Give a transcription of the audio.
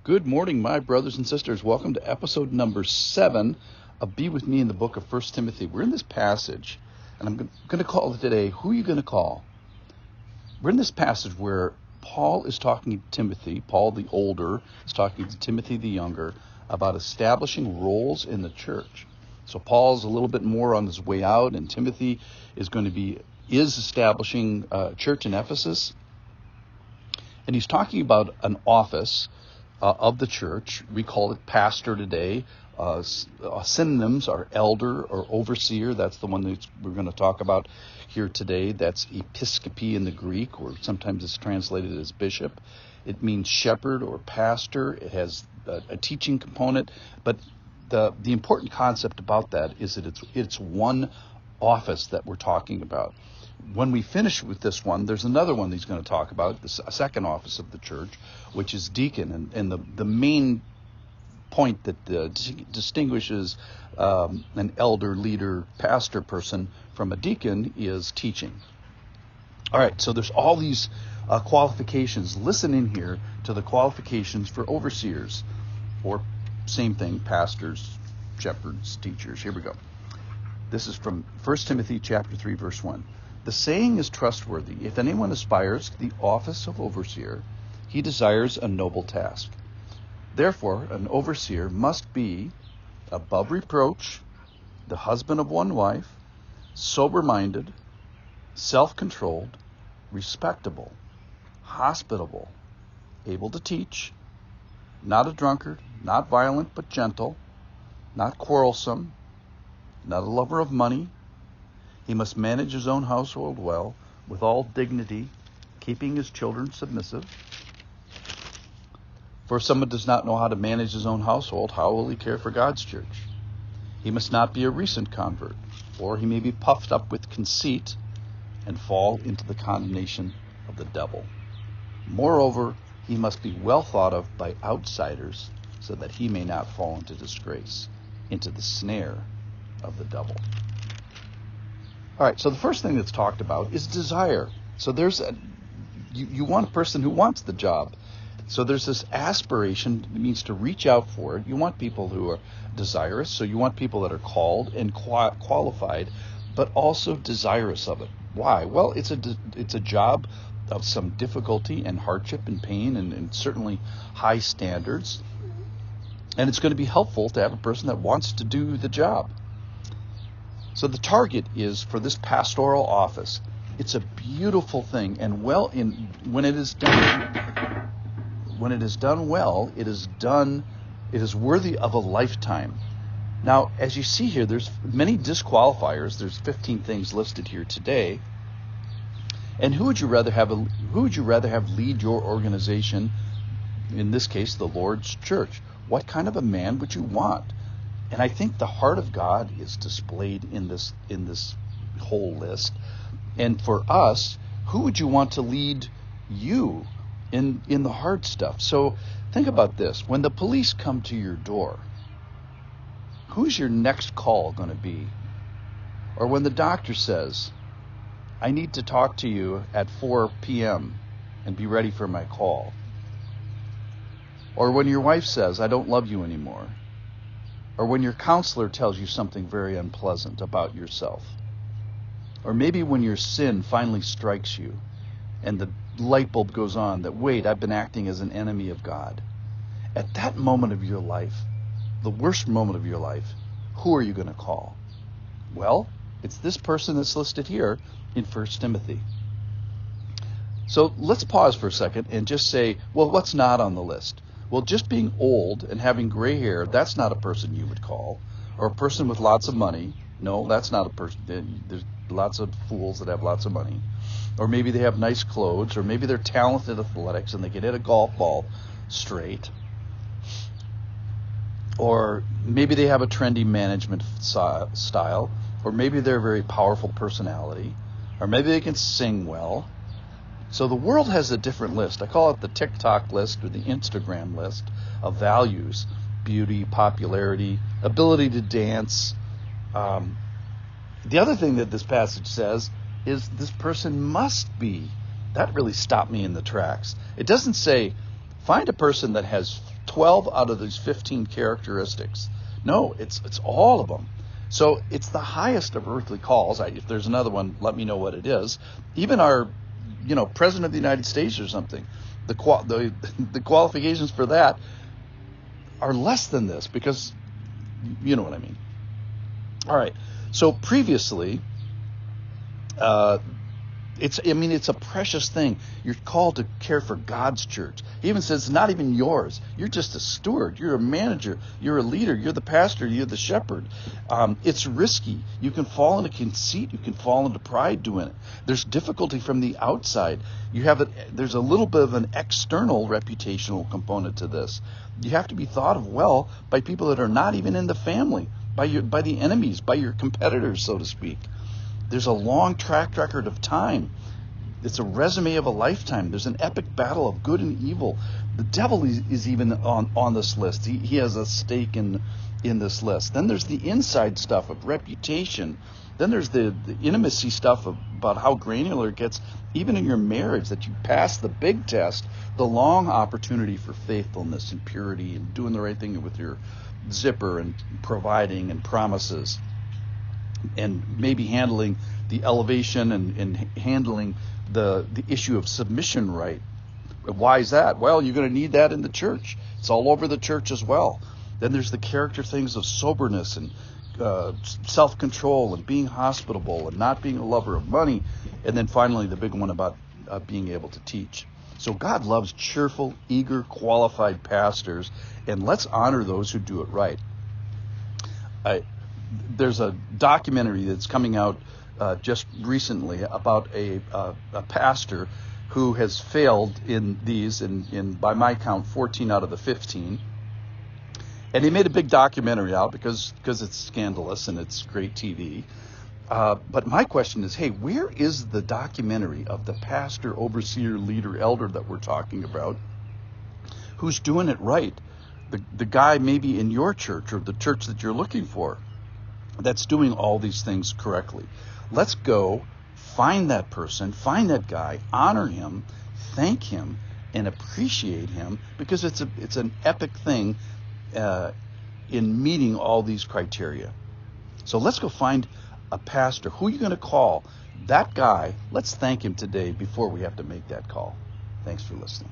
Good morning, my brothers and sisters. Welcome to episode number 7 of Be With Me in the book of 1 Timothy. We're in this passage, and I'm going to call it today, Who Are You Going to Call? We're in this passage where Paul is talking to Timothy, Paul the older is talking to Timothy the younger, about establishing roles in the church. So Paul's a little bit more on his way out, and Timothy is establishing a church in Ephesus. And he's talking about an office of the church. We call it pastor today. Synonyms are elder or overseer. That's the one that we're going to talk about here today. That's episcope in the Greek, or sometimes it's translated as bishop. It means shepherd or pastor. It has a teaching component. But the important concept about that is that it's one office that we're talking about. When we finish with this one, there's another one that he's going to talk about, the second office of the church, which is deacon. And the main point that distinguishes an elder, leader, pastor person from a deacon is teaching. All right, so there's all these qualifications. Listen in here to the qualifications for overseers, or same thing, pastors, shepherds, teachers. Here we go. This is from 1 Timothy chapter 3, verse 1. The saying is trustworthy. If anyone aspires to the office of overseer, he desires a noble task. Therefore, an overseer must be above reproach, the husband of one wife, sober-minded, self-controlled, respectable, hospitable, able to teach, not a drunkard, not violent but gentle, not quarrelsome, not a lover of money. He must manage his own household well, with all dignity, keeping his children submissive. For if someone does not know how to manage his own household, how will he care for God's church? He must not be a recent convert, or he may be puffed up with conceit and fall into the condemnation of the devil. Moreover, he must be well thought of by outsiders, so that he may not fall into disgrace, into the snare of the devil. All right, so the first thing that's talked about is desire. So you want a person who wants the job. So there's this aspiration. It means to reach out for it. You want people who are desirous. So you want people that are called and qualified, but also desirous of it. Why? Well, it's a job of some difficulty and hardship and pain and certainly high standards. And it's going to be helpful to have a person that wants to do the job. So the target is for this pastoral office. It's a beautiful thing, and when it is done well, it is worthy of a lifetime. Now, as you see here, there's many disqualifiers. There's 15 things listed here today. And who would you rather have lead your organization? In this case, the Lord's church. What kind of a man would you want? And I think the heart of God is displayed in this whole list. And for us, who would you want to lead you in the hard stuff? So think about this. When the police come to your door, who's your next call going to be? Or when the doctor says, I need to talk to you at 4 p.m. and be ready for my call. Or when your wife says, I don't love you anymore. Or when your counselor tells you something very unpleasant about yourself. Or maybe when your sin finally strikes you and the light bulb goes on that, wait, I've been acting as an enemy of God. At that moment of your life, the worst moment of your life, who are you going to call? Well, it's this person that's listed here in 1 Timothy. So let's pause for a second and just say, well, what's not on the list? Well, just being old and having gray hair, that's not a person you would call. Or a person with lots of money. No, that's not a person. There's lots of fools that have lots of money. Or maybe they have nice clothes. Or maybe they're talented at athletics and they can hit a golf ball straight. Or maybe they have a trendy management style. Or maybe they're a very powerful personality. Or maybe they can sing well. So the world has a different list. I call it the TikTok list or the Instagram list of values: beauty, popularity, ability to dance. The other thing that this passage says is this person must be. That really stopped me in the tracks. It doesn't say find a person that has 12 out of these 15 characteristics. No, it's all of them. So it's the highest of earthly calls. If there's another one, let me know what it is. Even our, President of the United States or something, the qualifications for that are less than this, because you know what I mean. All right. So previously, it's a precious thing. You're called to care for God's church. He even says it's not even yours. You're just a steward. You're a manager. You're a leader. You're the pastor. You're the shepherd. It's risky. You can fall into conceit. You can fall into pride doing it. There's difficulty from the outside. There's a little bit of an external reputational component to this. You have to be thought of well by people that are not even in the family, by the enemies, by your competitors, so to speak. There's a long track record of time. It's a resume of a lifetime. There's an epic battle of good and evil. The devil is even on this list. He has a stake in this list. Then there's the inside stuff of reputation. Then there's the intimacy stuff about how granular it gets, even in your marriage, that you pass the big test, the long opportunity for faithfulness and purity and doing the right thing with your zipper and providing and promises, and maybe handling the elevation and handling the issue of submission right. Why is that? Well, you're going to need that in the church. It's all over the church as well. Then there's the character things of soberness and self-control and being hospitable and not being a lover of money. And then finally, the big one about being able to teach. So God loves cheerful, eager, qualified pastors, and let's honor those who do it right. There's a documentary that's coming out just recently about a pastor who has failed in these, in by my count, 14 out of the 15. And he made a big documentary out because it's scandalous and it's great TV. But my question is, hey, where is the documentary of the pastor, overseer, leader, elder that we're talking about, who's doing it right? The guy maybe in your church or the church that you're looking for that's doing all these things correctly. Let's go find that person, find that guy, honor him, thank him, and appreciate him, because it's an epic thing in meeting all these criteria. So let's go find a pastor. Who are you going to call? That guy. Let's thank him today before we have to make that call. Thanks for listening.